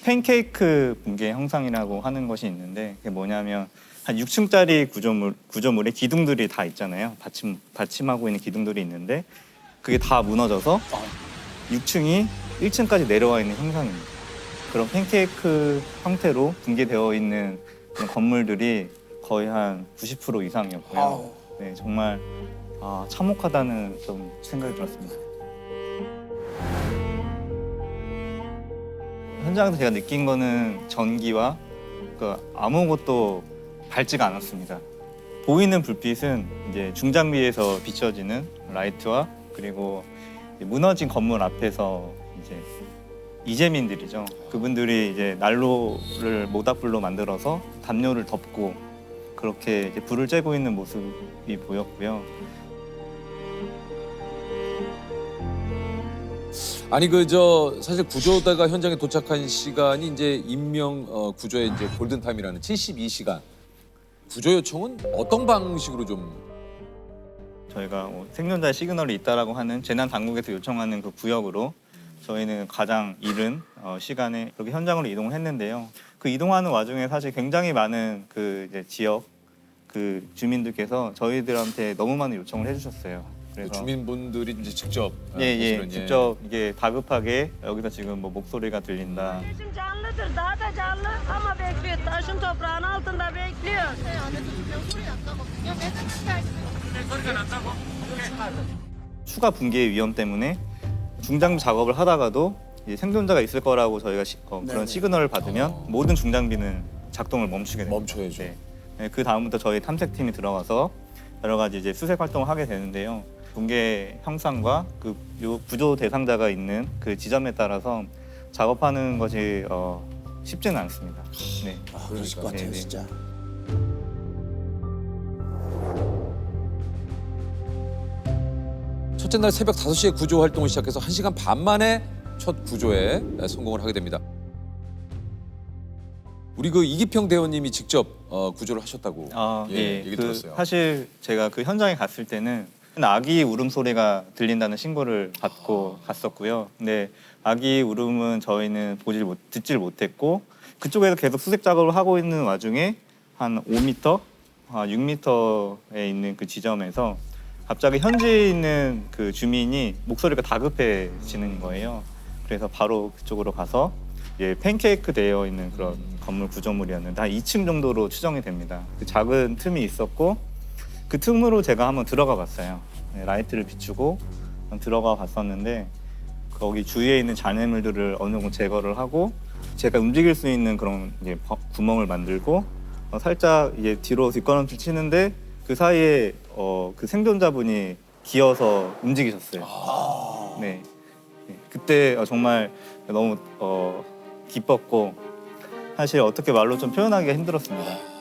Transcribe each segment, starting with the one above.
팬케이크 붕괴 형상이라고 하는 것이 있는데 그게 뭐냐면 한 6층짜리 구조물에 기둥들이 다 있잖아요. 받침하고 있는 기둥들이 있는데 그게 다 무너져서 6층이 1층까지 내려와 있는 형상입니다. 그런 팬케이크 형태로 붕괴되어 있는 그런 건물들이 거의 한 90% 이상이었고요. 네, 정말 참혹하다는 좀 생각이 들었습니다. 현장에서 제가 느낀 거는 전기와 아무것도 밝지가 않았습니다. 보이는 불빛은 이제 중장비에서 비춰지는 라이트와 그리고 무너진 건물 앞에서 이제 이재민들이죠. 그분들이 이제 난로를 모닥불로 만들어서 담요를 덮고 그렇게 이제 불을 쬐고 있는 모습이 보였고요. 아니 사실 구조대가 현장에 도착한 시간이 이제 인명 구조의 이제 골든 타임이라는 72시간. 구조 요청은 어떤 방식으로 좀 저희가 생존자의 시그널이 있다라고 하는 재난 당국에서 요청하는 그 구역으로 저희는 가장 이른 시간에 그렇게 현장으로 이동을 했는데요. 그 이동하는 와중에 사실 굉장히 많은 그 이제 지역 그 주민들께서 저희들한테 너무 많은 요청을 해주셨어요. 그래서 주민분들이 이제 직접 예, 직접 이게 다급하게 여기서 지금 뭐 목소리가 들린다. Şimdi canlıdır, daha da canlı ama bekliyor. Taşın toprağın altında bekliyor. 추가 붕괴의 위험 때문에 중장비 작업을 하다가도 이제 생존자가 있을 거라고 저희가 그런 시그널을 받으면 모든 중장비는 작동을 멈추게 됩니다. 멈춰야죠. 네, 그 다음부터 저희 탐색팀이 들어가서 여러 가지 이제 수색 활동을 하게 되는데요. 붕괴 형상과 그 구조 대상자가 있는 그 지점에 따라서 작업하는 것이 쉽지는 않습니다. 네. 그러실 것 같아요, 네, 네. 진짜. 첫째 날 새벽 5시에 구조 활동을 시작해서 1시간 반 만에 첫 구조에 성공을 하게 됩니다. 우리 그 이기평 대원님이 직접 구조를 하셨다고 얘기 들었어요. 사실 제가 그 현장에 갔을 때는 아기 울음소리가 들린다는 신고를 받고 갔었고요. 근데 아기 울음은 저희는 듣질 못했고 그쪽에서 계속 수색 작업을 하고 있는 와중에 한 5m, 6m에 있는 그 지점에서 갑자기 현지에 있는 그 주민이 목소리가 다급해지는 거예요. 그래서 바로 그쪽으로 가서 이제 팬케이크 되어 있는 그런 건물 구조물이었는데 한 2층 정도로 추정이 됩니다. 그 작은 틈이 있었고 그 틈으로 제가 한번 들어가 봤어요. 네, 라이트를 비추고 들어가 봤었는데 거기 주위에 있는 잔해물들을 어느 정도 제거를 하고 제가 움직일 수 있는 그런 이제 구멍을 만들고 살짝 이제 뒤로 뒷걸음질 치는데 그 사이에 그 생존자분이 기어서 움직이셨어요. 네. 네. 그때 정말 너무 기뻤고 사실 어떻게 말로 좀 표현하기가 힘들었습니다.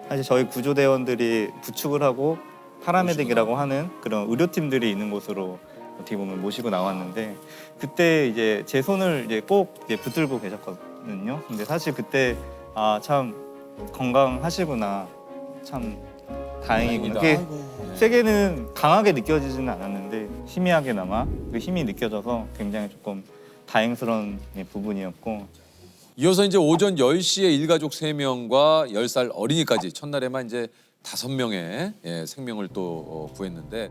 사실 저희 구조대원들이 부축을 하고 파라메딕이라고 하는 그런 의료팀들이 있는 곳으로 어떻게 보면 모시고 나왔는데 그때 이제 제 손을 이제 꼭 이제 붙들고 계셨거든요. 근데 사실 그때 참 건강하시구나, 참 다행이구나. 그게 세게는 강하게 느껴지지는 않았는데 희미하게나마 그 힘이 느껴져서 굉장히 조금 다행스러운 부분이었고. 이어서 이제 오전 10시에 일가족 3명과 10살 어린이까지 첫날에만 이제 5명의 생명을 또 구했는데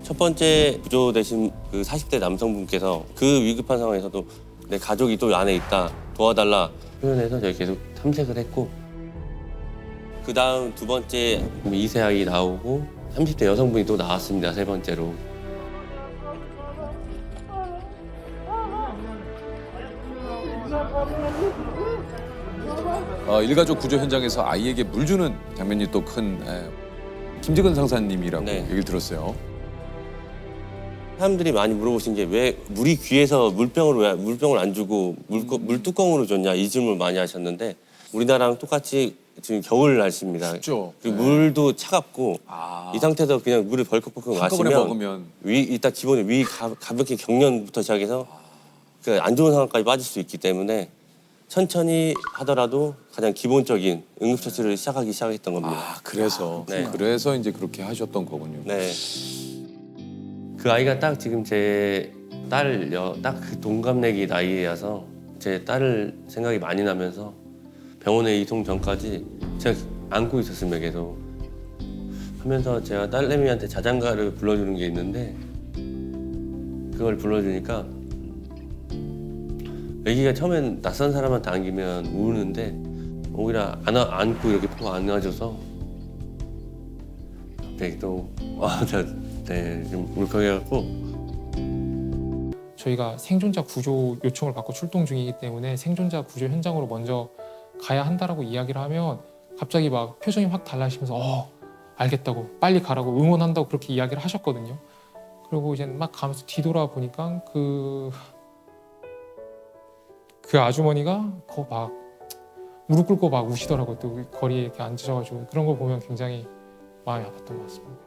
첫 번째 구조되신 그 40대 남성분께서 그 위급한 상황에서도 내 가족이 또 안에 있다, 도와달라 표현해서 저희 계속 탐색을 했고 그 다음 두 번째 이세아이 나오고 30대 여성분이 또 나왔습니다, 세 번째로. 일가족 구조 현장에서 아이에게 물 주는 장면이 또 큰 김재근 상사님이라고 네. 얘기를 들었어요. 사람들이 많이 물어보신 게 왜 물이 귀해서 물병을 안 주고 물뚜껑으로 줬냐 이 질문을 많이 하셨는데 우리나라랑 똑같이 지금 겨울 날씨입니다. 춥죠. 그리고 물도 차갑고 이 상태에서 그냥 물을 벌컥벌컥 한꺼번에 마시면 먹으면 일단 기본에 가볍게 경련부터 시작해서 그 안 좋은 상황까지 빠질 수 있기 때문에 천천히 하더라도 가장 기본적인 응급처치를 시작했던 겁니다. 그래서 네. 그래서 이제 그렇게 하셨던 거군요. 네. 그 아이가 딱 지금 제 딸 딱 그 동갑내기 나이여서 제 딸을 생각이 많이 나면서 병원에 이송 전까지 제가 안고 있었습니다. 계속 하면서 제가 딸내미한테 자장가를 불러주는 게 있는데 그걸 불러주니까 아기가 처음엔 낯선 사람한테 안기면 우는데 오히려 안고 이렇게 푹 안아줘서 되게 또 좀 울컥해갖고 저희가 생존자 구조 요청을 받고 출동 중이기 때문에 생존자 구조 현장으로 먼저 가야 한다라고 이야기를 하면 갑자기 막 표정이 확 달라지면서 알겠다고 빨리 가라고 응원한다고 그렇게 이야기를 하셨거든요. 그리고 이제 막 가면서 뒤돌아 보니까 그 아주머니가 막 무릎 꿇고 막 우시더라고요. 또 거리에 이렇게 앉으셔가지고 그런 거 보면 굉장히 마음이 아팠던 것 같습니다.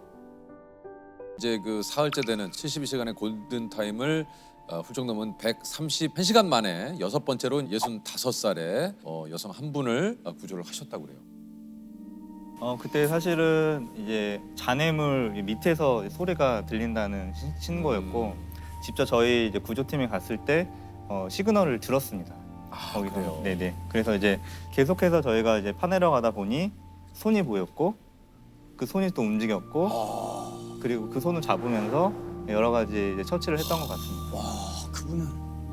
이제 그 사흘째 되는 72시간의 골든 타임을 훌쩍 넘은 131시간 만에 여섯 번째로 65살의 여성 한 분을 구조를 하셨다고 그래요. 그때 사실은 이제 잔해물 밑에서 소리가 들린다는 신고였고 직접 저희 이제 구조팀이 갔을 때 시그널을 들었습니다. 거기서. 그래요? 네네. 그래서 이제 계속해서 저희가 이제 파내려가다 보니 손이 보였고 그 손이 또 움직였고 그리고 그 손을 잡으면서 여러 가지 이제 처치를 했던 것 같습니다. 와, 그분은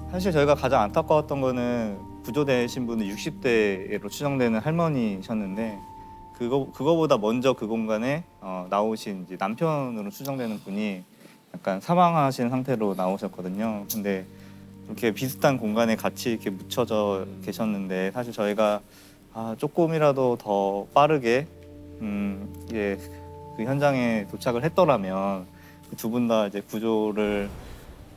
사실 저희가 가장 안타까웠던 거는 구조되신 분은 60대로 추정되는 할머니셨는데 그거보다 먼저 그 공간에 나오신 이제 남편으로 추정되는 분이 약간 사망하신 상태로 나오셨거든요. 근데 이렇게 비슷한 공간에 같이 이렇게 묻혀져 계셨는데 사실 저희가 조금이라도 더 빠르게 예, 그 현장에 도착을 했더라면 그 두 분 다 이제 구조를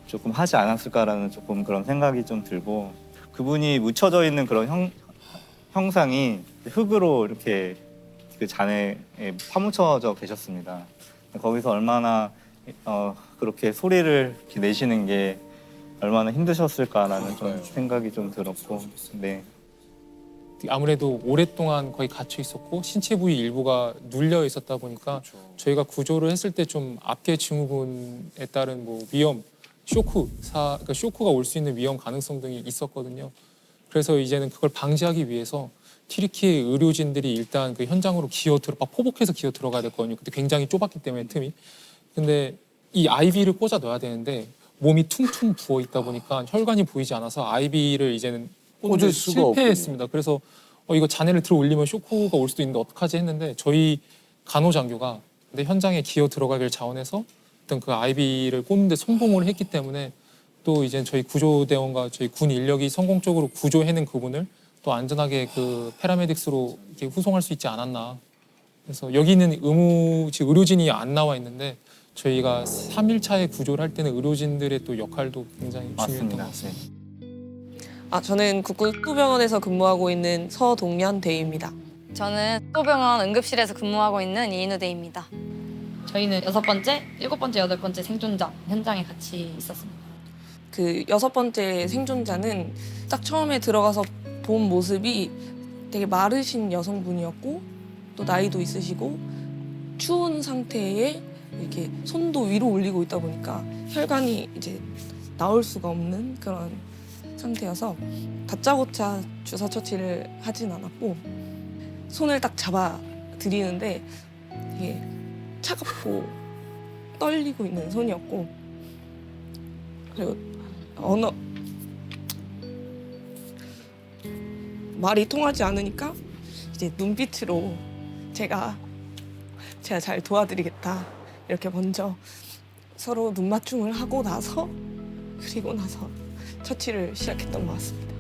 조금 하지 않았을까라는 조금 그런 생각이 좀 들고 그분이 묻혀져 있는 그런 형상이 흙으로 이렇게 그 잔해에 파묻혀져 계셨습니다. 거기서 얼마나 그렇게 소리를 이렇게 내시는 게 얼마나 힘드셨을까라는 좀 생각이 좀 들었고, 네. 아무래도 오랫동안 거의 갇혀 있었고 신체 부위 일부가 눌려 있었다 보니까 저희가 구조를 했을 때 좀 압계 증후군에 따른 뭐 위험, 그러니까 쇼크가 올 수 있는 위험 가능성 등이 있었거든요. 그래서 이제는 그걸 방지하기 위해서 튀르키예 의료진들이 일단 그 현장으로 포복해서 기어 들어가야 됐거든요. 그때 굉장히 좁았기 때문에 틈이. 근데 이 아이비를 꽂아 넣어야 되는데 몸이 퉁퉁 부어 있다 보니까 혈관이 보이지 않아서 아이비를 이제는 꽂을 수가 실패했습니다. 그래서 이거 잔해를 들어 올리면 쇼크가 올 수도 있는데 어떡하지 했는데 저희 간호장교가 근데 현장에 기어 들어가길 자원해서 어떤 그 아이비를 꽂는데 성공을 했기 때문에 또 이제 저희 구조대원과 저희 군 인력이 성공적으로 구조해낸 그분을 또 안전하게 그 패라메딕스로 이렇게 후송할 수 있지 않았나. 그래서 여기는 의료진이 안 나와 있는데 저희가 3일차에 구조를 할 때는 의료진들의 또 역할도 굉장히 중요했던 것 맞습니다. 같습니다. 저는 국군 수도병원에서 근무하고 있는 서동연대입니다. 저는 수도병원 응급실에서 근무하고 있는 이인우대입니다. 저희는 6번째, 7번째, 8번째 생존자 현장에 같이 있었습니다. 그 6번째 생존자는 딱 처음에 들어가서 본 모습이 되게 마르신 여성분이었고 또 나이도 있으시고 추운 상태에 이렇게 손도 위로 올리고 있다 보니까 혈관이 이제 나올 수가 없는 그런 상태여서 다짜고짜 주사 처치를 하진 않았고 손을 딱 잡아 드리는데 이게 차갑고 떨리고 있는 손이었고 그리고 말이 통하지 않으니까 이제 눈빛으로 제가 잘 도와드리겠다 이렇게 먼저 서로 눈 맞춤을 하고 나서 그리고 나서 처치를 시작했던 것 같습니다.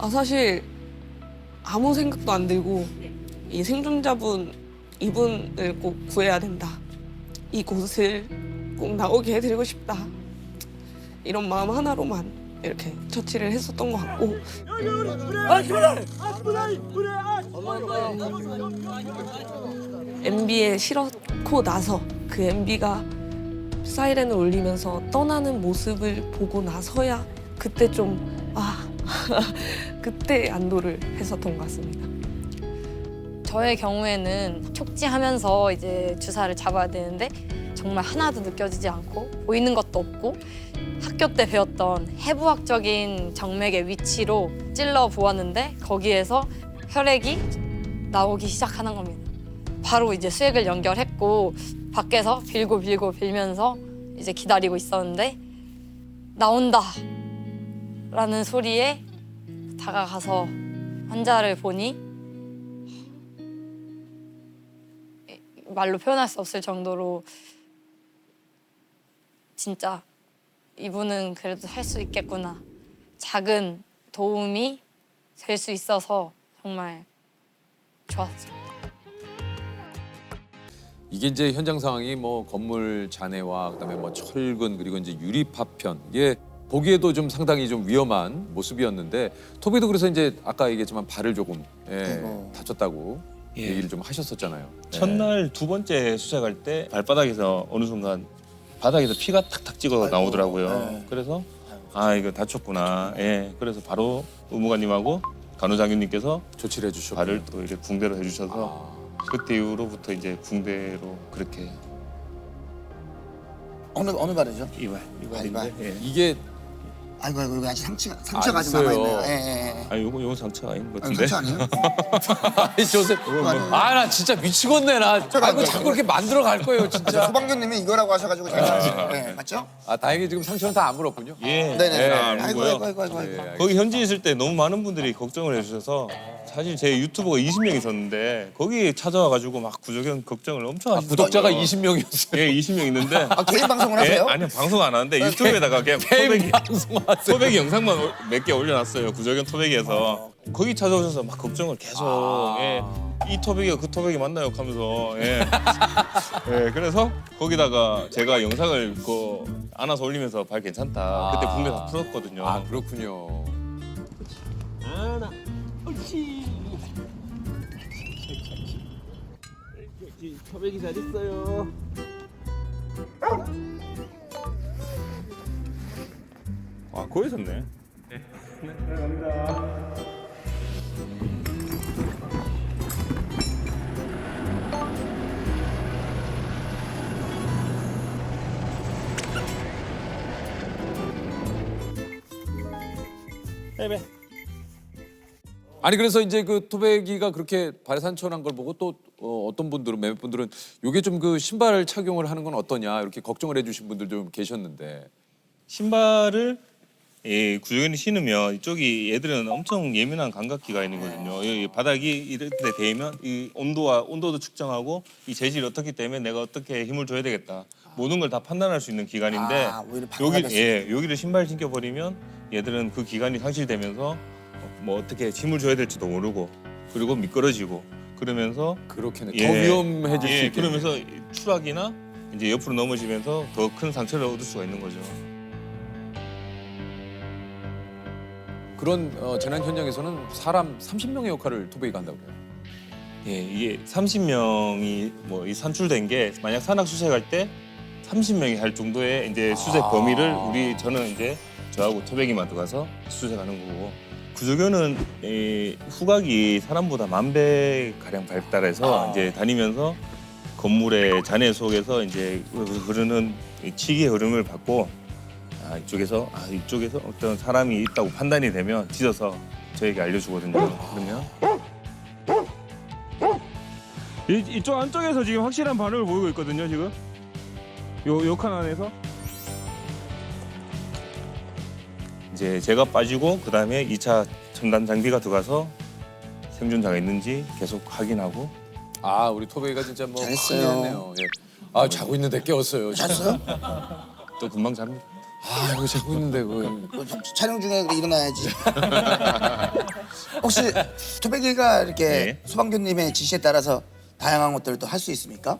사실 아무 생각도 안 들고 이 생존자분 이분을 꼭 구해야 된다. 이곳을 꼭 나오게 해드리고 싶다. 이런 마음 하나로만 이렇게 처치를 했었던 것 같고 MB에 실었고 나서 그 MB가 사이렌을 울리면서 떠나는 모습을 보고 나서야 그때 좀 그때 안도를 했었던 것 같습니다. 저의 경우에는 촉지하면서 이제 주사를 잡아야 되는데 정말 하나도 느껴지지 않고 보이는 것도 없고 학교 때 배웠던 해부학적인 정맥의 위치로 찔러 보았는데 거기에서 혈액이 나오기 시작하는 겁니다. 바로 이제 수액을 연결했고 밖에서 빌고 빌면서 이제 기다리고 있었는데 나온다 라는 소리에 다가가서 환자를 보니 말로 표현할 수 없을 정도로 진짜 이분은 그래도 할 수 있겠구나. 작은 도움이 될 수 있어서 정말 좋았어요. 이게 이제 현장 상황이 뭐 건물 잔해와 그다음에 뭐 철근 그리고 이제 유리 파편 이게 보기에도 좀 상당히 좀 위험한 모습이었는데 토비도 그래서 이제 아까 얘기했지만 발을 조금 다쳤다고 얘기를 좀 하셨었잖아요. 첫날 두 번째 수색할 때 발바닥에서 어느 순간 바닥에서 피가 탁탁 찍어 나오더라고요. 그래서 아 이거 다쳤구나. 예. 그래서 바로 의무관님하고 간호장교님께서 조치를 해주셨고 발을 또 이렇게 붕대로 해주셔서 그때 이후로부터 이제 붕대로 그렇게 어느 발이죠? 이발인데. 예. 이게 아이고 이거 아직 상처가 아직 있어요. 남아 있네요. 아 요거 상처가 아닌 것 아, 같은데. 상처 아니에요? 아니 조셉 나 진짜 미치겠네 나. 아이고 자꾸 이렇게 만들어 갈 거예요 진짜. 소방교님이 이거라고 하셔가지고 제가 네, 맞죠? 아 다행히 지금 상처는 다 안 물었군요. 예. 네네. 예, 안 아이고 보고요. 아이고. 예, 거기 현지에 있을 때 너무 많은 분들이 걱정을 해주셔서 사실 제 유튜버가 20명 있었는데 거기 찾아와가지고 막 구조견 걱정을 엄청 하시더라고요. 구독자가 20명이었어요. 예, 20명 있는데 아, 개인 방송을 하세요? 아니요, 방송 안 하는데 유튜브에다가 그냥 토백이 영상만 몇 개 올려놨어요. 구조견 토백이에서 거기 찾아오셔서 막 걱정을 계속 예, 이 토백이가 그 토백이 맞나요? 하면서 예. 예, 그래서 거기다가 제가 영상을 안아서 올리면서 발 괜찮다. 그때 붕대 다 풀었거든요. 아 그렇군요. 토백이 잘 있어요. 아, 거기 있었네. 네. 감사합니다. 아니 그래서 이제 그 토백이가 그렇게 발에 상처 난 걸 보고 또 어떤 분들은 몇몇 분들은 요게 좀 그 신발 착용을 하는 건 어떠냐 이렇게 걱정을 해주신 분들도 좀 계셨는데 신발을 구조견이 신으면 이쪽이 얘들은 엄청 예민한 감각기가 있거든요. 이 바닥이 이럴 때 대면 이 온도도 측정하고 이 재질이 어떻기 때문에 내가 어떻게 힘을 줘야 되겠다. 모든 걸 다 판단할 수 있는 기관인데 오히려 방어가 됐어요. 여기를 신발 신겨버리면 얘들은 그 기관이 상실되면서 뭐 어떻게 힘을 줘야 될지도 모르고 그리고 미끄러지고 그러면서 그렇게는 예. 더 위험해질 수 있겠네요. 그러면서 추락이나 이제 옆으로 넘어지면서 더 큰 상처를 얻을 수가 있는 거죠. 그런 재난 현장에서는 사람 30명의 역할을 토백이가 한다고 해요. 예, 이게 30명이 뭐 이 산출된 게 만약 산악 수색할 때 30명이 할 정도의 이제 수색 범위를 저는 이제 저하고 토백이만 들어가서 수색하는 거고 구조견은 이 후각이 사람보다 10,000배 가량 발달해서 이제 다니면서 건물의 잔해 속에서 이제 흐르는 이 치기의 흐름을 받고 이쪽에서 어떤 사람이 있다고 판단이 되면 짖어서 저에게 알려주거든요. 그러면 이쪽 안쪽에서 지금 확실한 반응을 보이고 있거든요. 지금 요 칸 안에서 이제 제가 빠지고 그 다음에 2차 첨단 장비가 들어가서 생존자가 있는지 계속 확인하고. 아 우리 토백이가 진짜 뭐 잘했어요. 큰일 했네요. 예. 아 자고 있는데 깨웠어요. 잤어요? 또 금방 잡니다. 아 이거 자고 있는데 그 촬영 중에 일어나야지. 혹시 토백이가 이렇게 네. 소방교님의 지시에 따라서 다양한 것들을 또 할 수 있습니까?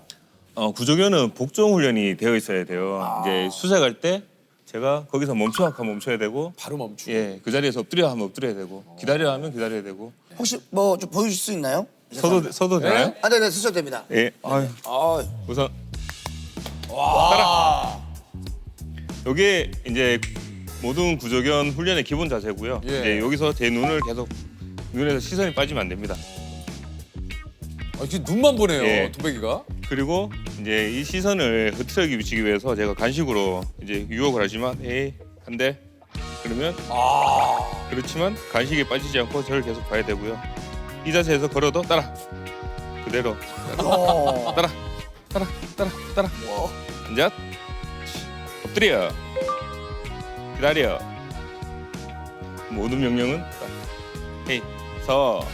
구조견은 복종 훈련이 되어 있어야 돼요. 이제 수색할 때 제가 거기서 멈춰야 되고, 바로 멈추고. 예, 그 자리에서 엎드려 하면 엎드려야 되고, 기다려 하면 기다려야 되고. 혹시 뭐 좀 보여주실 수 있나요? 서도 되나요? 아, 네네, 쓰셔도 됩니다. 예. 아유, 아, 우선 따라. 요게 이제 모든 구조견 훈련의 기본 자세고요. 예. 이제 여기서 제 눈을 계속 눈에서 시선이 빠지면 안 됩니다. 이게 눈만 보네요. 예. 토백이가. 그리고 이제 이 시선을 흐트러기 비치기 위해서 제가 간식으로 이제 유혹을 하지만 에이 안 돼. 그러면 그렇지만 간식에 빠지지 않고 저를 계속 봐야 되고요. 이 자세에서 걸어도 따라 그대로 따라 앉아 엎드려 기다려 모든 명령은 헤이 서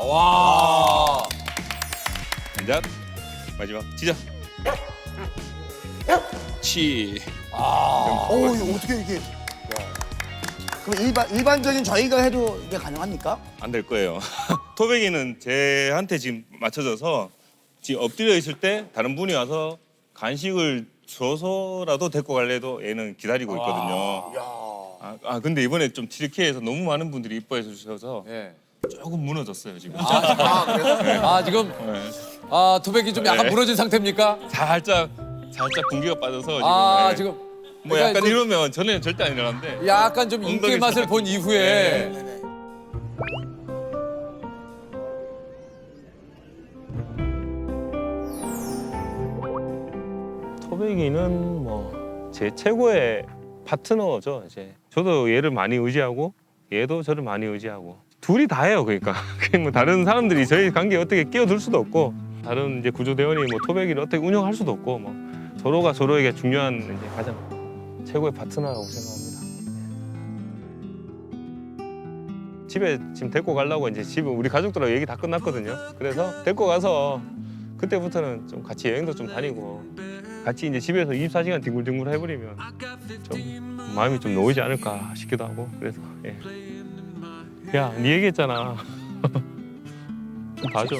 와. 앉아 마지막 지져 치 이거 어떻게 이게? 그럼 일반적인 저희가 해도 이게 가능합니까? 안 될 거예요. 토백이는 제한테 지금 맞춰져서 지금 엎드려 있을 때 다른 분이 와서 간식을 줘서라도 데리고 갈래도 얘는 기다리고 있거든요. 근데 이번에 좀 튀르키예에서 너무 많은 분들이 이뻐해 주셔서 예. 조금 무너졌어요 지금. 지금 네. 토백이 좀 약간 네. 무너진 상태입니까? 살짝 분기가 빠져서 지금. 네. 지금 뭐 그러니까 약간 좀 이러면 전에는 절대 안 일어났는데. 약간 좀 인기의 엉덩이 맛을 살짝- 본 이후에 네. 토백이는 뭐 제 최고의 파트너죠. 이제 저도 얘를 많이 의지하고 얘도 저를 많이 의지하고 둘이 다 해요. 그러니까 그냥 뭐 다른 사람들이 저희 관계에 어떻게 끼어들 수도 없고 다른 이제 구조대원이 뭐 토백이를 어떻게 운영할 수도 없고 뭐 서로가 서로에게 중요한 이제 가장 최고의 파트너라고 생각합니다. 집에 지금 데리고 가려고 이제 집은 우리 가족들하고 얘기 다 끝났거든요. 그래서 데리고 가서 그때부터는 좀 같이 여행도 좀 다니고 같이 이제 집에서 24시간 뒹굴뒹굴 해버리면 좀 마음이 좀 놓이지 않을까 싶기도 하고 그래서 야, 네 얘기했잖아. 좀 봐줘.